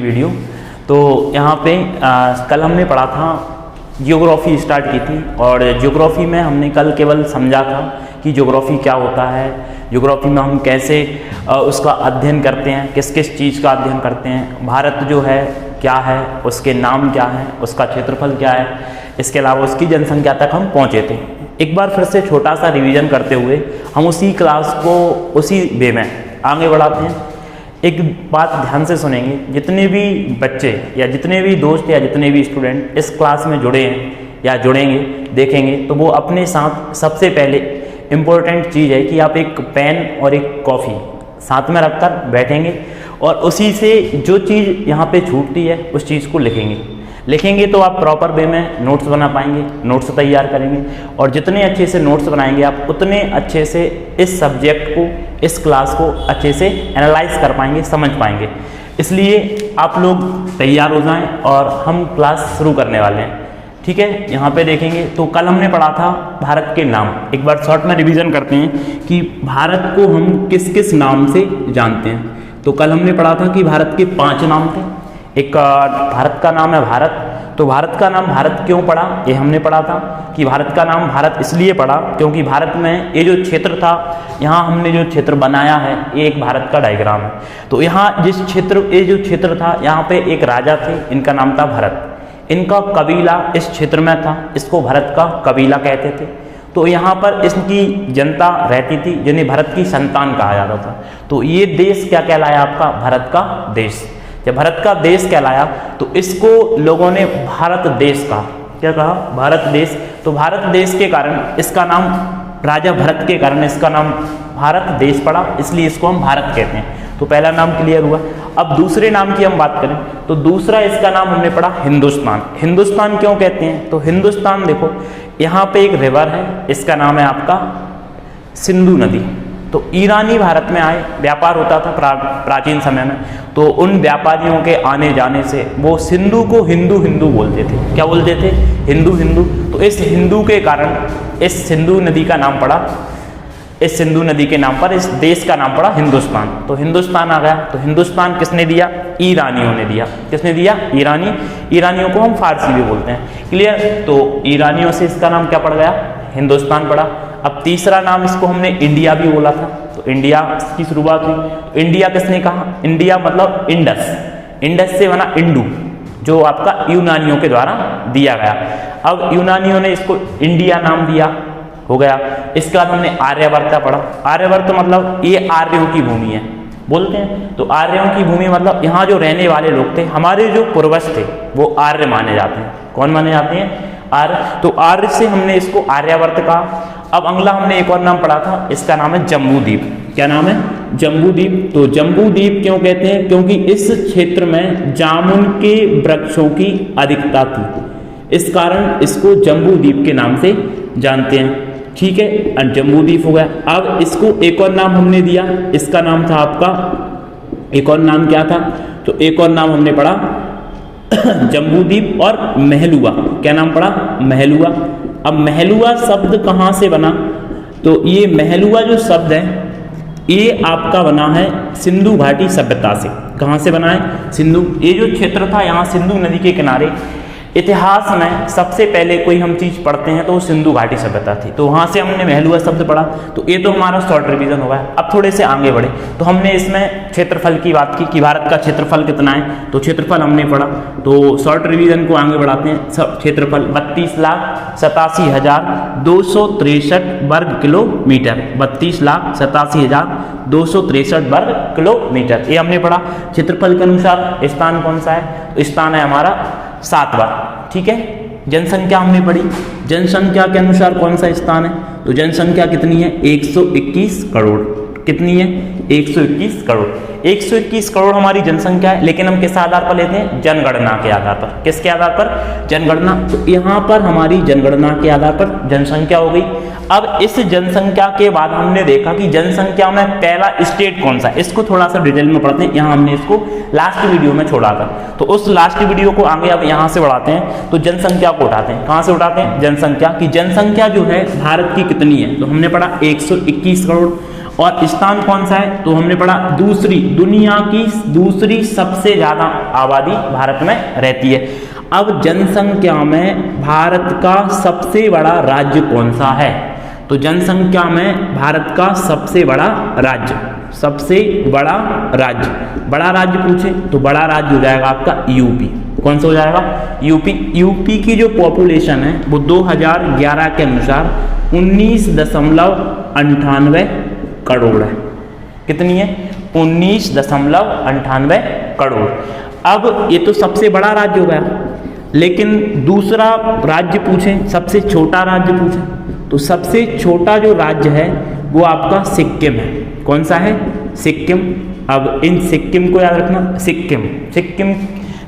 Video. तो यहाँ पे कल हमने पढ़ा था, जियोग्राफी स्टार्ट की थी और जियोग्राफी में हमने कल केवल समझा था कि जियोग्राफी क्या होता है, जियोग्राफी में हम कैसे उसका अध्ययन करते हैं, किस किस चीज़ का अध्ययन करते हैं, भारत जो है क्या है, उसके नाम क्या है, उसका क्षेत्रफल क्या है, इसके अलावा उसकी जनसंख्या तक हम पहुँचे थे। एक बार फिर से छोटा सा रिवीजन करते हुए हम उसी क्लास को उसी वे में आगे बढ़ाते हैं। एक बात ध्यान से सुनेंगे, जितने भी बच्चे या जितने भी दोस्त या जितने भी स्टूडेंट इस क्लास में जुड़े हैं या जुड़ेंगे देखेंगे, तो वो अपने साथ सबसे पहले इम्पोर्टेंट चीज़ है कि आप एक पेन और एक कॉफ़ी साथ में रखकर बैठेंगे और उसी से जो चीज़ यहाँ पे छूटती है उस चीज़ को लिखेंगे तो आप प्रॉपर वे में नोट्स बना पाएंगे, नोट्स तैयार करेंगे और जितने अच्छे से नोट्स बनाएंगे आप उतने अच्छे से इस सब्जेक्ट को, इस क्लास को अच्छे से एनालाइज कर पाएंगे, समझ पाएंगे। इसलिए आप लोग तैयार हो जाएं और हम क्लास शुरू करने वाले हैं। ठीक है, यहाँ पे देखेंगे तो कल हमने पढ़ा था भारत के नाम। एक बार शॉर्ट में रिवीजन करते हैं कि भारत को हम किस किस नाम से जानते हैं। तो कल हमने पढ़ा था कि भारत के 5 नाम थे। एक भारत का नाम है भारत। तो भारत का नाम भारत क्यों पड़ा, ये हमने पढ़ा था कि भारत का नाम भारत इसलिए पड़ा क्योंकि भारत में ये जो क्षेत्र था, यहाँ हमने जो क्षेत्र बनाया है ये एक भारत का डायग्राम है। तो यहाँ ये जो क्षेत्र था, यहाँ पे एक राजा थे, इनका नाम था भरत। इनका कबीला इस क्षेत्र में था, इसको भरत का कबीला कहते थे। तो यहाँ पर इसकी जनता रहती थी जिन्हें भरत की संतान कहा जाता था। तो ये देश क्या कहलाया आपका, भारत का देश। जब भारत का देश कहलाया तो इसको लोगों ने भारत देश कहा। क्या कहा, भारत देश। तो भारत देश के कारण इसका नाम, राजा भरत के कारण इसका नाम भारत देश पड़ा, इसलिए इसको हम भारत कहते हैं। तो पहला नाम क्लियर हुआ। अब दूसरे नाम की हम बात करें तो दूसरा इसका नाम हमने पढ़ा हिंदुस्तान। हिंदुस्तान क्यों कहते हैं, तो हिंदुस्तान देखो यहाँ पे एक रिवर है, इसका नाम है आपका सिंधु नदी। तो ईरानी भारत में आए, व्यापार होता था प्राचीन समय में, तो उन व्यापारियों के आने जाने से वो सिंधु को हिंदू हिंदू बोलते थे। क्या बोलते थे, हिंदू हिंदू। तो इस हिंदू के कारण इस सिंधु नदी का नाम पड़ा, इस सिंधु नदी के नाम पर इस देश का नाम पड़ा हिंदुस्तान। तो हिंदुस्तान आ गया। तो हिंदुस्तान किसने दिया, ईरानियों ने दिया। किसने दिया, ईरानी। ईरानियों को हम फारसी भी बोलते हैं। क्लियर। तो ईरानियों से इसका नाम क्या पड़ गया, हिंदुस्तान पड़ा। अब तीसरा नाम इसको हमने इंडिया भी बोला था, तो इंडिया की शुरुआत हुई। इंडिया किसने कहा, इंडिया मतलब इंडस, इंडस से बना इंडू, जो आपका यूनानियों के द्वारा दिया गया। अब यूनानियों ने इसको इंडिया नाम दिया, हो गया। इसके बाद हमने आर्यवर्त पढ़ा। आर्यवर्त मतलब ये आर्यों की भूमि है बोलते हैं। तो आर्यों की भूमि मतलब यहाँ जो रहने वाले लोग थे, हमारे जो पूर्वज थे वो आर्य माने जाते हैं। कौन माने जाते हैं, आर्य। तो आर्य से हमने इसको आर्यावर्त कहा। अब अगला हमने एक और नाम पढ़ा था, इसका नाम है जम्बूद्वीप। क्या नाम है, जम्बूद्वीप। तो जम्बूद्वीप क्यों कहते हैं, क्योंकि इस क्षेत्र में जामुन के वृक्षों की अधिकता थी, इस कारण इसको जम्बूद्वीप के नाम से जानते हैं। ठीक है, जम्बूद्वीप हो गया। अब इसको एक और नाम हमने दिया, इसका नाम था आपका, एक और नाम क्या था, तो एक और नाम हमने पढ़ा जम्बूद्वीप और महलुआ। क्या नाम पड़ा, महलुआ। अब महलुआ शब्द कहाँ से बना, तो ये महलुआ जो शब्द है ये आपका बना है सिंधु घाटी सभ्यता से। कहाँ से बना है, सिंधु। ये जो क्षेत्र था यहाँ सिंधु नदी के किनारे, इतिहास में सबसे पहले कोई हम चीज़ पढ़ते हैं तो वो सिंधु घाटी सभ्यता थी। तो वहाँ से हमने महलुआ शब्द पढ़ा। तो ये तो हमारा शॉर्ट रिवीजन होगा। अब थोड़े से आगे बढ़े तो हमने इसमें क्षेत्रफल की बात की कि भारत का क्षेत्रफल कितना है, तो क्षेत्रफल हमने पढ़ा। तो शॉर्ट रिवीजन को आगे बढ़ाते हैं। क्षेत्रफल 32,87,263 वर्ग किलोमीटर, 32,87,263 वर्ग किलोमीटर, ये हमने पढ़ा। क्षेत्रफल के अनुसार स्थान कौन सा है, तो स्थान है हमारा 7वां। ठीक है, जनसंख्या हमने पढ़ी। जनसंख्या के अनुसार कौन सा स्थान है, तो जनसंख्या कितनी है, 121 करोड़। कितनी है, 121 करोड़। 121 करोड़ हमारी जनसंख्या है, लेकिन हम किस आधार पर लेते हैं, जनगणना के आधार पर। किसके आधार पर, जनगणना। तो यहाँ पर हमारी जनगणना के आधार पर जनसंख्या हो गई। अब इस जनसंख्या के बाद हमने देखा कि जनसंख्या में पहला स्टेट कौन सा है, इसको थोड़ा सा डिटेल में पढ़ते हैं। यहाँ हमने इसको लास्ट वीडियो में छोड़ा था, तो उस लास्ट वीडियो को आगे अब यहाँ से बढ़ाते हैं। तो जनसंख्या को उठाते हैं, कहाँ से उठाते हैं, जनसंख्या की। जनसंख्या जो है भारत की कितनी है, तो हमने पढ़ा 121 करोड़। और स्थान कौन सा है, तो हमने पढ़ा दुनिया की दूसरी सबसे ज्यादा आबादी भारत में रहती है। अब जनसंख्या में भारत का सबसे बड़ा राज्य कौन सा है, तो जनसंख्या में भारत का सबसे बड़ा राज्य बड़ा राज्य पूछे तो बड़ा राज्य हो जाएगा आपका यूपी। कौन सा हो जाएगा, यूपी की जो पॉपुलेशन है वो 2011 के अनुसार 19.98 करोड़ है। कितनी है, 19.98 करोड़। अब ये तो सबसे बड़ा राज्य हो गया, लेकिन दूसरा राज्य पूछें, सबसे छोटा राज्य पूछें, तो सबसे छोटा जो राज्य है वो आपका सिक्किम है। कौन सा है, सिक्किम। अब इन सिक्किम को याद रखना, सिक्किम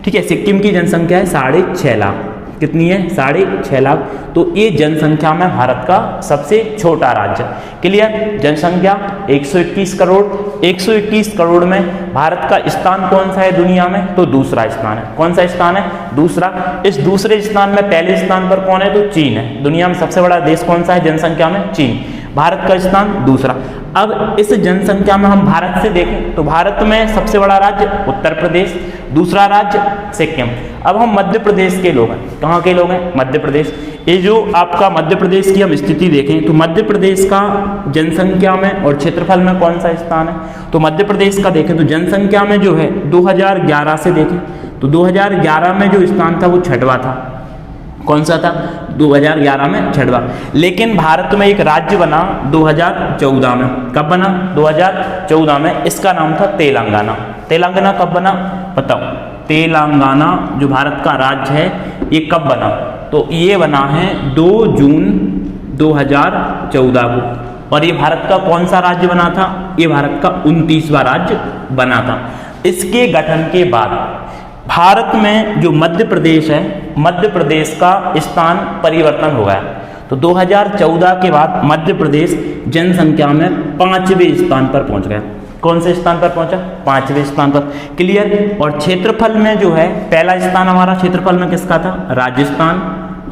ठीक है। सिक्किम की जनसंख्या है 6.5 लाख। कितनी है, 6.5 लाख। तो ये जनसंख्या में भारत का सबसे छोटा राज्य। क्लियर, जनसंख्या 121 करोड़। 121 करोड़ में भारत का स्थान कौन सा है दुनिया में, तो दूसरा स्थान है। कौन सा स्थान है, दूसरा। इस दूसरे स्थान में पहले स्थान पर कौन है, तो चीन है। दुनिया में सबसे बड़ा देश कौन सा है जनसंख्या में, चीन। भारत का स्थान दूसरा। अब इस जनसंख्या में हम भारत से देखें तो भारत में सबसे बड़ा राज्य उत्तर प्रदेश, दूसरा राज्य सिक्किम। अब हम मध्य प्रदेश के लोग हैं। कहाँ के लोग हैं, मध्य प्रदेश। ये जो आपका मध्य प्रदेश की हम स्थिति देखें तो मध्य प्रदेश का जनसंख्या में और क्षेत्रफल में कौन सा स्थान है, तो मध्य प्रदेश का देखें तो जनसंख्या में जो है 2011 से देखें तो 2011 में जो स्थान था वो 6वां था। कौन सा था, 2011 में 6वां। लेकिन भारत में एक राज्य बना 2014 में। कब बना, 2014 में। इसका नाम था तेलंगाना। तेलंगाना कब बना, बताओ। तेलंगाना जो भारत का राज्य है ये कब बना, तो ये बना है 2 जून 2014 को। और ये भारत का कौन सा राज्य बना था, ये भारत का 29वां राज्य बना था। इसके गठन के बाद भारत में जो मध्य प्रदेश है, मध्य प्रदेश का स्थान परिवर्तन हो गया। तो 2014 के बाद मध्य प्रदेश जनसंख्या में 5वें स्थान पर पहुंच गया। कौन से स्थान पर पहुंचा, 5वें स्थान पर। क्लियर। और क्षेत्रफल में जो है पहला स्थान हमारा क्षेत्रफल में किसका था, राजस्थान।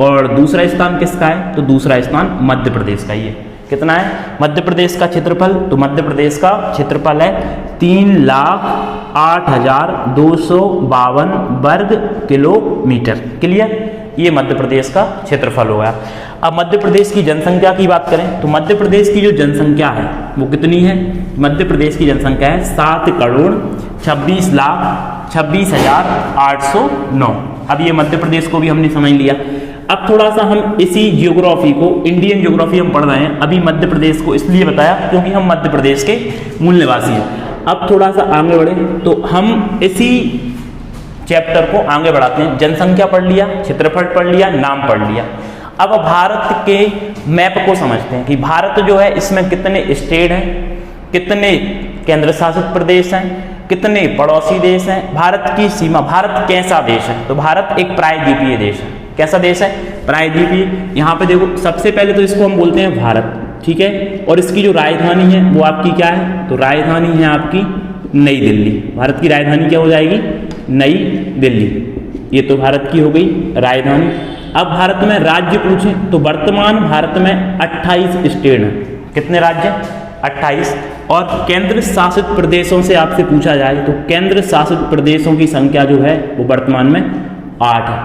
और दूसरा स्थान किसका है, तो दूसरा स्थान मध्य प्रदेश का ही है। कितना है मध्य प्रदेश का क्षेत्रफल, तो मध्य प्रदेश का क्षेत्रफल है 3,08,252 वर्ग किलोमीटर। क्लियर, ये मध्य प्रदेश का क्षेत्रफल हो गया। अब मध्य प्रदेश की जनसंख्या की बात करें तो मध्य प्रदेश की जो जनसंख्या है वो कितनी है, मध्य प्रदेश की जनसंख्या है 7,26,26,809। अब ये मध्य प्रदेश को भी हमने समझ लिया। अब थोड़ा सा हम इसी ज्योग्राफी को, इंडियन ज्योग्राफी हम पढ़ रहे हैं, अभी मध्य प्रदेश को इसलिए बताया क्योंकि हम मध्य प्रदेश के मूल निवासी हैं। अब थोड़ा सा आगे बढ़े तो हम इसी चैप्टर को आगे बढ़ाते हैं। जनसंख्या पढ़ लिया, क्षेत्रफल पढ़ लिया, नाम पढ़ लिया। अब भारत के मैप को समझते हैं कि भारत जो है इसमें कितने स्टेट हैं, कितने केंद्र शासित प्रदेश हैं, कितने पड़ोसी देश हैं, भारत की सीमा, भारत कैसा देश है, तो भारत एक प्रायद्वीपीय देश है। कैसा देश है, प्रायद्वीपीय। यहाँ पे देखो सबसे पहले तो इसको हम बोलते हैं भारत, ठीक है। और इसकी जो राजधानी है वो आपकी क्या है, तो राजधानी है आपकी नई दिल्ली। भारत की राजधानी क्या हो जाएगी, नई दिल्ली। ये तो भारत की हो गई राजधानी। अब भारत में राज्य पूछें तो वर्तमान भारत में 28 स्टेट हैं। कितने राज्य, 28। और केंद्र शासित प्रदेशों से आपसे पूछा जाए तो केंद्र शासित प्रदेशों की संख्या जो है वो वर्तमान में 8 है।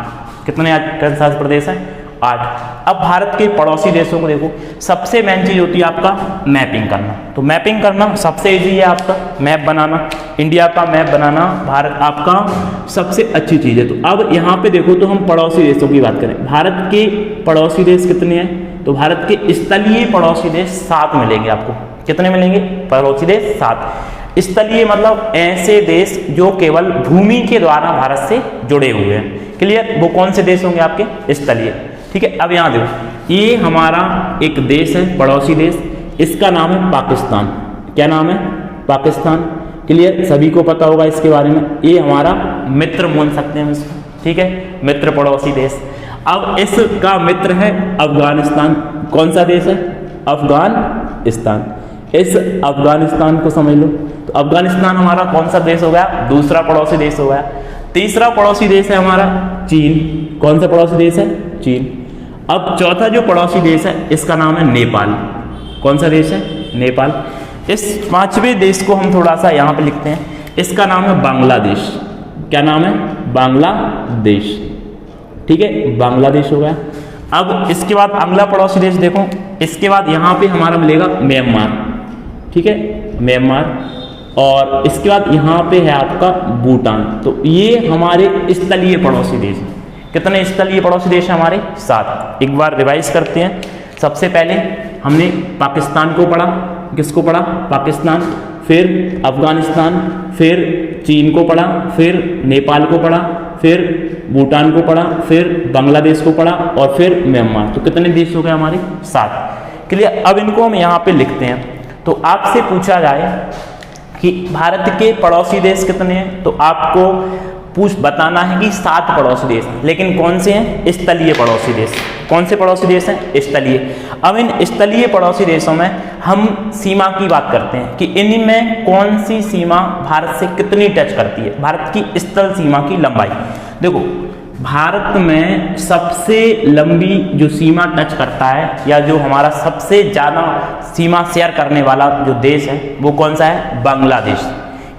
कितने केंद्र शासित प्रदेश हैं, 8। अब भारत के पड़ोसी देशों को देखो, सबसे मेन चीज होती है आपका मैपिंग करना। तो मैपिंग करना सबसे इजी है आपका, मैप बनाना, इंडिया का मैप बनाना भारत आपका सबसे अच्छी चीज है। तो अब यहाँ पे देखो तो हम पड़ोसी देशों की बात करें, भारत के पड़ोसी देश कितने हैं, तो भारत के स्थलीय पड़ोसी देश 7 मिलेंगे आपको। कितने मिलेंगे, पड़ोसी देश 7। स्थलीय मतलब ऐसे देश जो केवल भूमि के द्वारा भारत से जुड़े हुए हैं। क्लियर, वो कौन से देश होंगे आपके, स्थलीय। ठीक है। अब यहाँ देखो ये हमारा एक देश है, पड़ोसी देश, इसका नाम है पाकिस्तान। क्या नाम है, पाकिस्तान। क्लियर, सभी को पता होगा इसके बारे में। ये हमारा मित्र मान सकते हैं इसको, ठीक है, मित्र पड़ोसी देश। अब इसका मित्र है अफगानिस्तान। कौन सा देश है, अफगानिस्तान। इस अफगानिस्तान को समझ लो। तो अफगानिस्तान हमारा कौन सा देश हो गया, दूसरा पड़ोसी देश हो गया। तीसरा पड़ोसी देश है हमारा चीन। कौन सा पड़ोसी देश है, चीन। अब चौथा जो पड़ोसी देश है इसका नाम है नेपाल। कौन सा देश है, नेपाल। इस पांचवें देश को हम थोड़ा सा यहाँ पे लिखते हैं, इसका नाम है बांग्लादेश। क्या नाम है? बांग्लादेश। ठीक है, बांग्लादेश हो गया। अब इसके बाद अगला पड़ोसी देश देखो, इसके बाद यहाँ पे हमारा मिलेगा म्यांमार। ठीक है, म्यांमार। और इसके बाद यहाँ पे है आपका भूटान। तो ये हमारे स्थलीय पड़ोसी देश हैं। कितने स्थलीय पड़ोसी देश हैं हमारे? 7। एक बार रिवाइज करते हैं। सबसे पहले हमने पाकिस्तान को पढ़ा। किसको पढ़ा? पाकिस्तान। फिर अफगानिस्तान, फिर चीन को पढ़ा, फिर नेपाल को पढ़ा, फिर भूटान को पढ़ा, फिर बांग्लादेश को पढ़ा और फिर म्यांमार। तो कितने देश हो गए हमारे? 7। क्लियर। अब इनको हम यहाँ पे लिखते हैं। तो आपसे पूछा जाए कि भारत के पड़ोसी देश कितने हैं, तो आपको बताना है कि 7 पड़ोसी देश हैं। लेकिन कौन से हैं? स्थलीय पड़ोसी देश। कौन से पड़ोसी देश हैं? स्थलीय। अब इन स्थलीय पड़ोसी देशों में हम सीमा की बात करते हैं कि इनमें कौन सी सीमा भारत से कितनी टच करती है, भारत की स्थल सीमा की लंबाई। देखो, भारत में सबसे लंबी जो सीमा टच करता है या जो हमारा सबसे ज़्यादा सीमा शेयर करने वाला जो देश है वो कौन सा है? बांग्लादेश।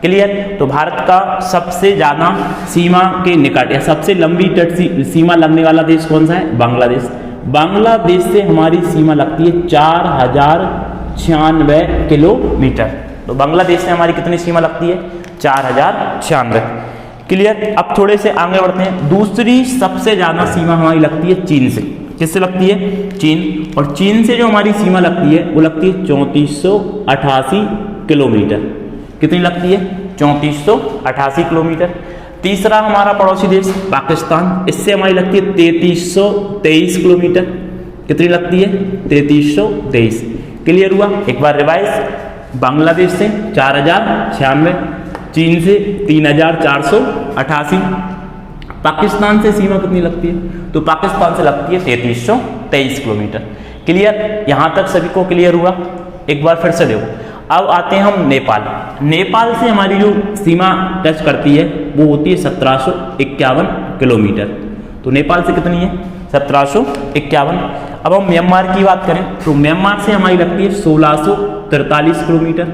क्लियर। तो भारत का सबसे ज़्यादा सीमा के निकट या सबसे लंबी तट सीमा लगने वाला देश कौन सा है? बांग्लादेश। बांग्लादेश से हमारी सीमा लगती है 4096 किलोमीटर। तो बांग्लादेश से हमारी कितनी सीमा लगती है? 4096। क्लियर। अब थोड़े से आगे बढ़ते हैं। दूसरी सबसे ज़्यादा सीमा हमारी लगती है चीन से। किससे लगती है? चीन। और चीन से जो हमारी सीमा लगती है वो लगती है 3488 किलोमीटर। कितनी लगती है? 3488 किलोमीटर। तीसरा हमारा पड़ोसी देश पाकिस्तान, इससे हमारी लगती है 3323 किलोमीटर। कितनी लगती है? 3323। क्लियर हुआ? एक बार रिवाइज। बांग्लादेश से 4096, चीन से 3488। पाकिस्तान से सीमा कितनी लगती है? तो पाकिस्तान से लगती है 3323 किलोमीटर। क्लियर। यहां तक सभी को क्लियर हुआ? एक बार फिर से देखो। अब आते हैं हम नेपाल। नेपाल से हमारी जो सीमा टच करती है वो होती है 1751 किलोमीटर। तो नेपाल से कितनी है? 1751। अब हम म्यांमार की बात करें तो म्यांमार से हमारी लगती है 1643 किलोमीटर।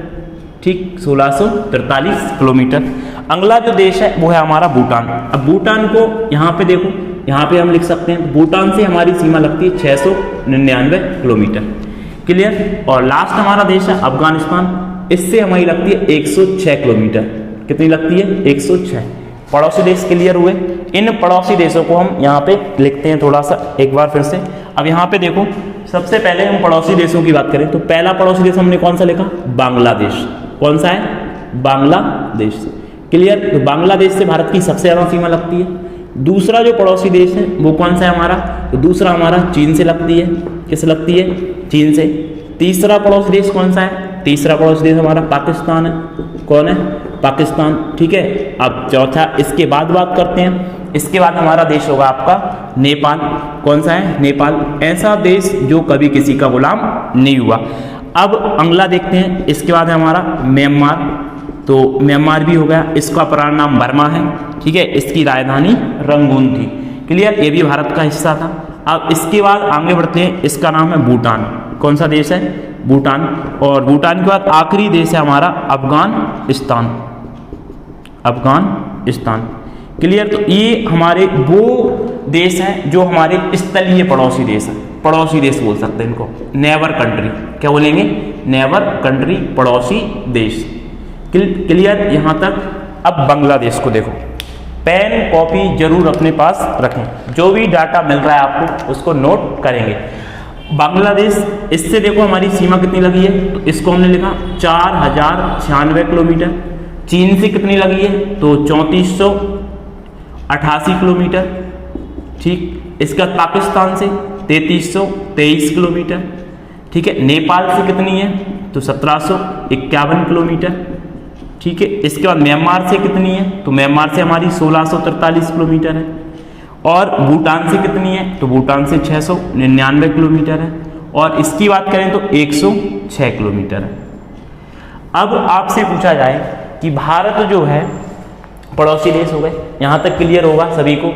ठीक, 1643 किलोमीटर। अगला जो देश है वो है हमारा भूटान। अब भूटान को यहाँ पे देखो, यहाँ पे हम लिख सकते हैं भूटान से हमारी सीमा लगती है 699 किलोमीटर। क्लियर। और लास्ट हमारा देश है अफगानिस्तान, इससे हमारी लगती है 106 किलोमीटर। कितनी लगती है? 106। पड़ोसी देश क्लियर हुए। इन पड़ोसी देशों को हम यहाँ पे लिखते हैं थोड़ा सा एक बार फिर से। अब यहाँ पे देखो, सबसे पहले हम पड़ोसी देशों की बात करें तो पहला पड़ोसी देश हमने कौन सा लिखा? बांग्लादेश। कौन सा है? बांग्लादेश। क्लियर। तो बांग्लादेश से भारत की सबसे ज्यादा सीमा लगती है। दूसरा जो पड़ोसी देश है वो कौन सा है हमारा? तो दूसरा हमारा चीन से लगती है। किससे लगती है? चीन से। तीसरा पड़ोसी देश कौन सा है? तीसरा पड़ोसी देश हमारा पाकिस्तान है। कौन है? पाकिस्तान। ठीक है। अब चौथा इसके बाद बात करते हैं। इसके बाद हमारा देश होगा आपका नेपाल। कौन सा है? नेपाल। ऐसा देश जो कभी किसी का गुलाम नहीं हुआ। अब अगला देखते हैं। इसके बाद है हमारा म्यांमार। तो म्यांमार भी हो गया। इसका पुराना नाम बर्मा है। ठीक है। इसकी राजधानी रंगून थी। क्लियर। ये भी भारत का हिस्सा था। अब इसके बाद आगे बढ़ते हैं। इसका नाम है भूटान। कौन सा देश है? भूटान। और भूटान के बाद आखिरी देश है हमारा अफगानिस्तान। अफगानिस्तान। क्लियर। तो ये हमारे वो देश हैं जो हमारे स्थलीय पड़ोसी देश हैं। पड़ोसी देश बोल सकते हैं इनको, नेबर कंट्री। क्या बोलेंगे? नेबर कंट्री, पड़ोसी देश। क्लियर यहाँ तक। अब बांग्लादेश को देखो। पेन कॉपी जरूर अपने पास रखें, जो भी डाटा मिल रहा है आपको उसको नोट करेंगे। बांग्लादेश, इससे देखो हमारी सीमा कितनी लगी है, तो इसको हमने लिखा 4096 किलोमीटर। चीन से कितनी लगी है? तो 3488 किलोमीटर। ठीक। इसका पाकिस्तान से 3323 किलोमीटर। ठीक है। नेपाल से कितनी है? तो 1751 किलोमीटर। ठीक है। इसके बाद म्यांमार से कितनी है? तो म्यांमार से हमारी 1643 किलोमीटर है। और भूटान से कितनी है? तो भूटान से 699 किलोमीटर है। और इसकी बात करें तो 106 किलोमीटर है। अब आपसे पूछा जाए कि भारत जो है पड़ोसी देश हो गए, यहाँ तक क्लियर होगा सभी को।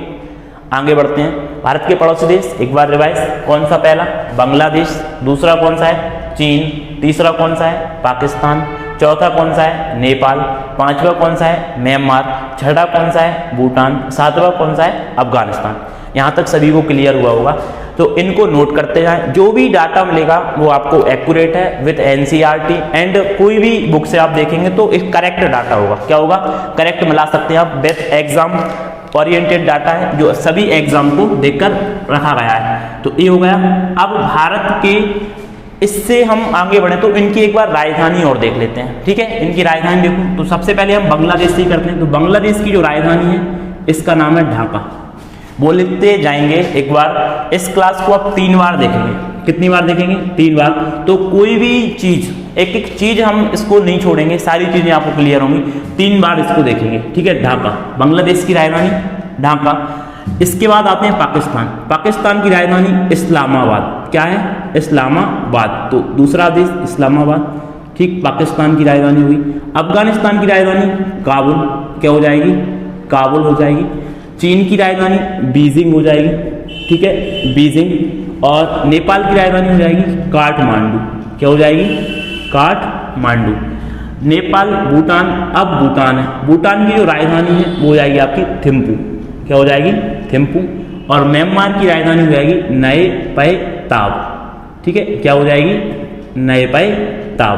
आगे बढ़ते हैं। भारत के पड़ोसी देश एक बार रिवाइज। कौन सा? पहला बांग्लादेश। दूसरा कौन सा है? चीन। तीसरा कौन सा है? पाकिस्तान। चौथा कौन सा है? नेपाल। पांचवा कौन सा है? म्यांमार। छठा कौन सा है? भूटान। सातवां कौन सा है? अफगानिस्तान। यहाँ तक सभी को क्लियर हुआ होगा, तो इनको नोट करते जाएं। जो भी डाटा मिलेगा वो आपको एक्यूरेट है विथ एनसीईआरटी एंड कोई भी बुक से आप देखेंगे तो एक करेक्ट डाटा होगा। क्या होगा? करेक्ट मिला सकते हैं आप। विथ एग्जाम ओरिएंटेड डाटा है जो सभी एग्जाम को देखकर रखा गया है। तो ये हो गया। अब भारत के इससे हम आगे बढ़े तो इनकी एक बार राजधानी और देख लेते हैं। ठीक है, इनकी राजधानी देखो तो सबसे पहले हम बांग्लादेश से ही करते हैं। तो बांग्लादेश की जो राजधानी है इसका नाम है ढाका। बोलते जाएंगे एक बार। इस क्लास को आप 3 बार देखेंगे। कितनी बार देखेंगे? 3 बार। तो कोई भी चीज, एक एक चीज हम इसको नहीं छोड़ेंगे, सारी चीजें आपको क्लियर होंगी। 3 बार इसको देखेंगे। ठीक है, ढाका बांग्लादेश की राजधानी ढाका। इसके बाद आते हैं पाकिस्तान। पाकिस्तान की राजधानी इस्लामाबाद। क्या है? इस्लामाबाद। तो दूसरा देश इस्लामाबाद। ठीक, पाकिस्तान की राजधानी हुई। अफगानिस्तान की राजधानी काबुल। क्या हो जाएगी? काबुल हो जाएगी। चीन की राजधानी बीजिंग हो जाएगी। ठीक है, बीजिंग। और नेपाल की राजधानी हो जाएगी काठमांडू। क्या हो जाएगी? काठमांडू। नेपाल, भूटान, अब भूटान है। भूटान की जो राजधानी है वो हो जाएगी आपकी थिम्पू। क्या हो जाएगी? थिम्पू। और म्यांमार की राजधानी हो जाएगी नए पै ताब। ठीक है, क्या हो जाएगी? नए पै ताब।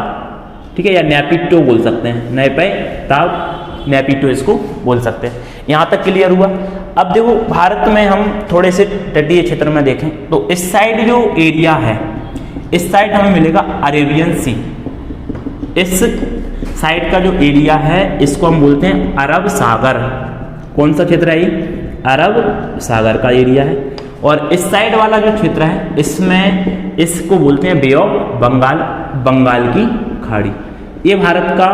ठीक है, या नैपिटो बोल सकते हैं। नए पै ताब, नैपिटो इसको बोल सकते हैं। यहाँ तक क्लियर हुआ। अब देखो भारत में हम थोड़े से तटीय क्षेत्र में देखें तो इस साइड जो एरिया है, इस साइड हमें मिलेगा अरेबियन सी। इस साइड का जो एरिया है इसको हम बोलते हैं अरब सागर। कौन सा क्षेत्र है ये? अरब सागर का एरिया है। और इस साइड वाला जो क्षेत्र है इसमें इसको बोलते हैं बे ऑफ बंगाल, बंगाल की खाड़ी। ये भारत का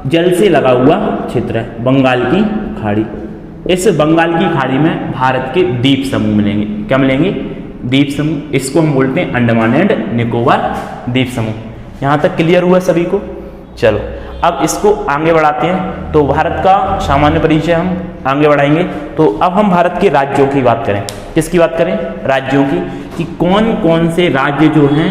जल से लगा हुआ क्षेत्र है, बंगाल की खाड़ी। इस बंगाल की खाड़ी में भारत के द्वीप समूह मिलेंगे। क्या मिलेंगे? द्वीप समूह। इसको हम बोलते हैं अंडमान एंड निकोबार द्वीप समूह। यहाँ तक क्लियर हुआ सभी को? चलो अब इसको आगे बढ़ाते हैं। तो भारत का सामान्य परिचय हम आगे बढ़ाएंगे। तो अब हम भारत के राज्यों की बात करें। किसकी बात करें? राज्यों की, कि कौन कौन से राज्य जो हैं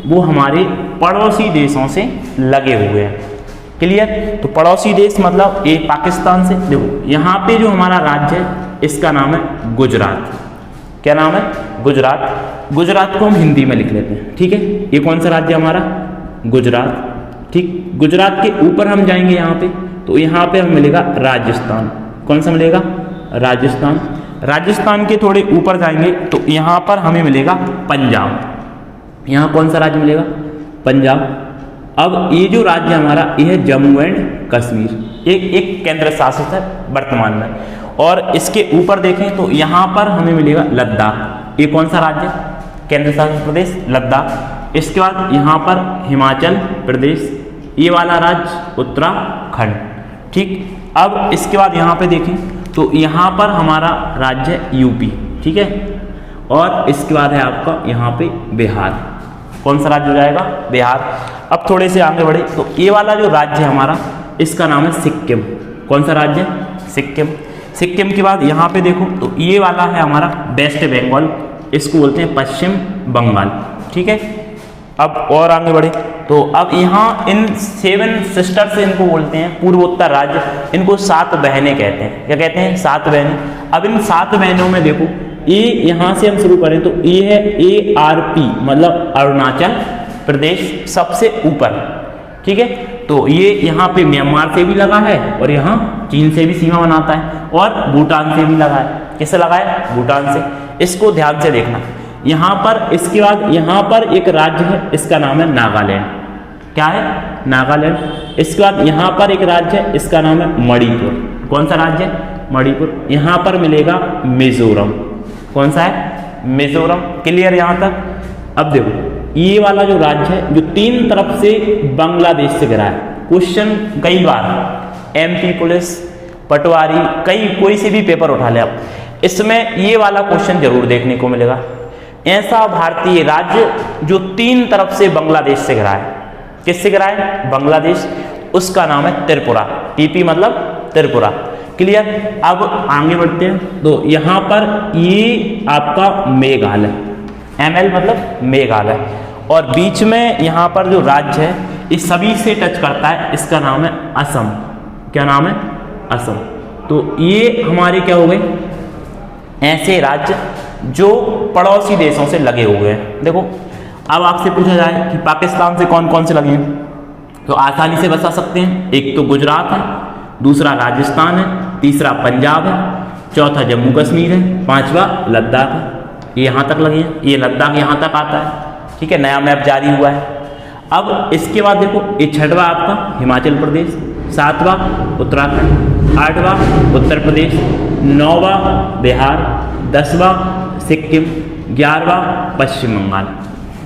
वो हमारे पड़ोसी देशों से लगे हुए हैं। क्लियर? तो पड़ोसी देश मतलब ये पाकिस्तान से। देखो यहाँ पे जो हमारा राज्य है इसका नाम है गुजरात। क्या नाम है? गुजरात। गुजरात को हम हिंदी में लिख लेते हैं। ठीक है, ये कौन सा राज्य हमारा? गुजरात। ठीक, गुजरात के ऊपर हम जाएंगे यहाँ पे तो यहाँ पे हमें मिलेगा राजस्थान। कौन सा मिलेगा? राजस्थान। राजस्थान के थोड़े ऊपर जाएंगे तो यहाँ पर हमें मिलेगा पंजाब। यहाँ कौन सा राज्य मिलेगा? पंजाब। अब ये जो राज्य हमारा ये है जम्मू एंड कश्मीर। एक केंद्र शासित है वर्तमान में। और इसके ऊपर देखें तो यहाँ पर हमें मिलेगा लद्दाख। ये कौन सा राज्य? केंद्र शासित प्रदेश लद्दाख। इसके बाद यहाँ पर हिमाचल प्रदेश, ये वाला राज्य उत्तराखंड। ठीक, अब इसके बाद यहाँ पे देखें तो यहाँ पर हमारा राज्य है यूपी। ठीक है, और इसके बाद है आपका यहाँ पे बिहार। कौन सा राज्य हो जाएगा? बिहार। अब थोड़े से आगे बढ़े तो ये वाला जो राज्य है हमारा इसका नाम है सिक्किम। कौन सा राज्य? सिक्किम। सिक्किम के बाद यहाँ पे देखो तो ये वाला है हमारा वेस्ट बंगाल। इसको बोलते हैं पश्चिम बंगाल। ठीक है, अब और आगे बढ़े तो अब यहाँ इन 7 सिस्टर्स इनको बोलते हैं, पूर्वोत्तर राज्य। इनको 7 बहनें कहते हैं। क्या कहते हैं? 7 बहनें। अब इन 7 बहनों में देखो ये यहाँ से हम शुरू करें तो ये है ARP मतलब अरुणाचल प्रदेश सबसे ऊपर। ठीक है, तो ये यहाँ पे म्यांमार से भी लगा है और यहाँ चीन से भी सीमा बनाता है और भूटान से भी लगा है। किससे लगा है? भूटान से। इसको ध्यान से देखना। यहाँ पर इसके बाद यहाँ पर एक राज्य है इसका नाम है नागालैंड। क्या है? नागालैंड। इसके बाद यहाँ पर एक राज्य है इसका नाम है मणिपुर। कौन सा राज्य है? मणिपुर। यहाँ पर मिलेगा मिजोरम। कौन सा है? मिजोरम। क्लियर यहाँ तक? अब देखो ये वाला जो राज्य है जो 3 तरफ से बांग्लादेश से घिरा है। क्वेश्चन कई बार MP पुलिस, पटवारी, कोई से भी पेपर उठा ले आप, इसमें ये वाला क्वेश्चन जरूर देखने को मिलेगा। ऐसा भारतीय राज्य जो 3 तरफ से बांग्लादेश से घिरा है। किससे घिरा है? बांग्लादेश। उसका नाम है त्रिपुरा। TP मतलब त्रिपुरा। क्लियर? अब आगे बढ़ते हैं तो यहाँ पर ये आपका मेघालय। ML मतलब मेघालय। और बीच में यहाँ पर जो राज्य है इस सभी से टच करता है, इसका नाम है असम। क्या नाम है? असम। तो ये हमारे क्या हो गए? ऐसे राज्य जो पड़ोसी देशों से लगे हुए हैं। देखो अब आपसे पूछा जाए कि पाकिस्तान से कौन कौन से लगे हैं, तो आसानी से बता सकते हैं। एक तो गुजरात है, दूसरा राजस्थान है, तीसरा पंजाब है, चौथा जम्मू कश्मीर है, पांचवा लद्दाख है। ये यहाँ तक लगे हैं, ये लद्दाख यहाँ तक आता है, ठीक है, नया मैप जारी हुआ है। अब इसके बाद देखो ये छठवा आपका हिमाचल प्रदेश, सातवां उत्तराखंड, आठवां उत्तर प्रदेश, नौवां बिहार, 10वां सिक्किम, 11वां पश्चिम बंगाल।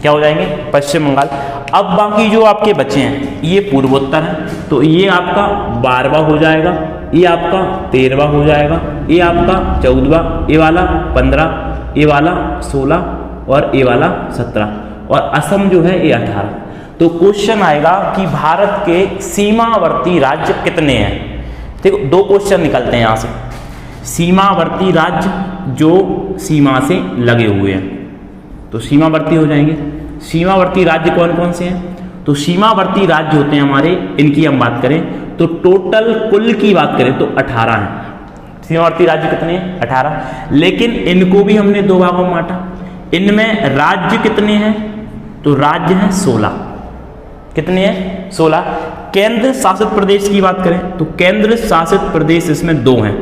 क्या हो जाएंगे? पश्चिम बंगाल। अब बाकी जो आपके बचे हैं ये पूर्वोत्तर है, तो ये आपका 12वां हो जाएगा, ये आपका 13वां हो जाएगा, ये आपका 14वां, ये वाला 15, ये वाला 16 और ये वाला 17 और असम जो है ये 18। तो क्वेश्चन आएगा कि भारत के सीमावर्ती राज्य कितने हैं। देखो दो क्वेश्चन निकलते हैं यहाँ से। सीमावर्ती राज्य जो सीमा से लगे हुए हैं, तो सीमावर्ती हो जाएंगे। सीमावर्ती राज्य कौन कौन से हैं? तो सीमावर्ती राज्य होते हैं हमारे, इनकी हम बात करें तो टोटल कुल की बात करें तो 18 हैं। सीमावर्ती राज्य कितने हैं? 18। लेकिन इनको भी हमने दो भागों में बांटा। इनमें राज्य कितने हैं? तो राज्य हैं 16। कितने हैं? 16। केंद्र शासित प्रदेश की बात करें तो केंद्र शासित प्रदेश इसमें 2 हैं।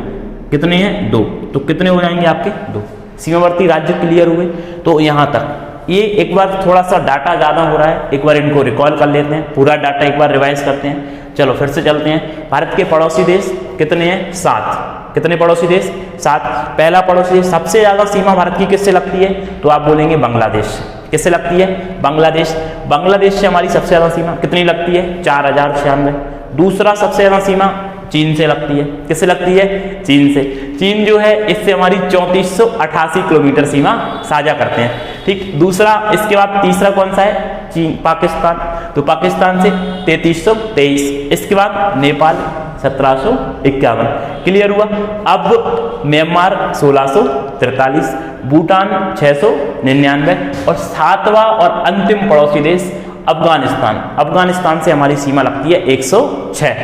कितने हैं? 2। तो कितने हो जाएंगे आपके? 2। सीमावर्ती राज्य क्लियर हुए। तो यहां तक ये एक बार थोड़ा सा डाटा ज़्यादा हो रहा है, एक बार इनको रिकॉल कर लेते हैं, पूरा डाटा एक बार रिवाइज करते हैं। चलो फिर से चलते हैं। भारत के पड़ोसी देश कितने हैं? 7। कितने पड़ोसी देश? 7। पहला पड़ोसी देश, सबसे ज़्यादा सीमा भारत की किससे लगती है? तो आप बोलेंगे बांग्लादेश। किससे लगती है? बांग्लादेश। बांग्लादेश से हमारी सबसे ज़्यादा सीमा कितनी लगती है? 4096। दूसरा सबसे ज़्यादा सीमा चीन से लगती है। किससे लगती है? चीन से। चीन जो है इससे हमारी 3488 किलोमीटर सीमा साझा करते हैं, ठीक। दूसरा, इसके बाद तीसरा कौन सा है? चीन, पाकिस्तान। तो पाकिस्तान से 3323। इसके बाद नेपाल 1751। क्लियर हुआ। अब म्यांमार 1643, भूटान 699 और 7वां और अंतिम पड़ोसी देश अफगानिस्तान। अफगानिस्तान से हमारी सीमा लगती है 106।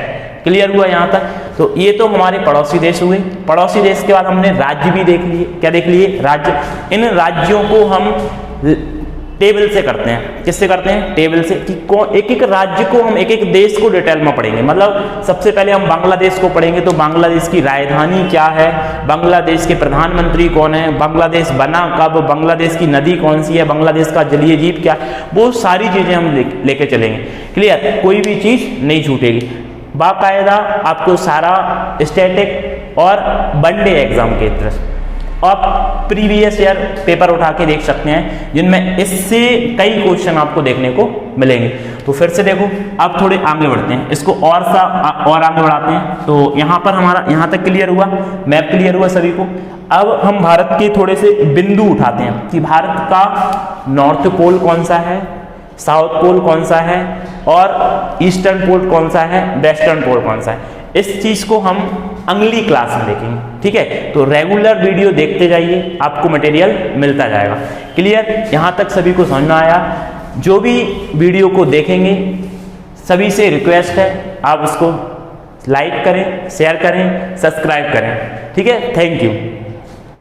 क्लियर हुआ यहाँ तक। तो ये तो हमारे पड़ोसी देश हुए। पड़ोसी देश के बाद हमने राज्य भी देख लिए। क्या देख लिए? राज्य। इन राज्यों को हम टेबल से करते हैं। किससे करते हैं? टेबल से, कि एक एक राज्य को हम एक एक देश को डिटेल में पढ़ेंगे। मतलब सबसे पहले हम बांग्लादेश को पढ़ेंगे, तो बांग्लादेश की राजधानी क्या है, बांग्लादेश के प्रधानमंत्री कौन है, बांग्लादेश बना कब, बांग्लादेश की नदी कौन सी है, बांग्लादेश का जलीय जीव क्या है, वो सारी चीजें हम लेके चलेंगे। क्लियर? कोई भी चीज नहीं छूटेगी। बाकायदा आपको सारा स्टैटिक और वनडे एग्जाम के तरफ आप प्रीवियस ईयर पेपर उठा के देख सकते हैं, जिनमें इससे कई क्वेश्चन आपको देखने को मिलेंगे। तो फिर से देखो, अब थोड़े आगे बढ़ते हैं, इसको और आगे बढ़ाते हैं। तो यहाँ पर हमारा यहाँ तक क्लियर हुआ, मैप क्लियर हुआ सभी को। अब हम भारत के थोड़े से बिंदु उठाते हैं कि भारत का नॉर्थ पोल कौन सा है, साउथ पोल कौन सा है और ईस्टर्न पोल कौन सा है, वेस्टर्न पोल कौन सा है। इस चीज को हम अगली क्लास में देखेंगे, ठीक है। तो रेगुलर वीडियो देखते जाइए, आपको मटेरियल मिलता जाएगा। क्लियर? यहां तक सभी को समझ में आया? जो भी वीडियो को देखेंगे सभी से रिक्वेस्ट है आप उसको लाइक करें, शेयर करें, सब्सक्राइब करें, ठीक है। Thank you.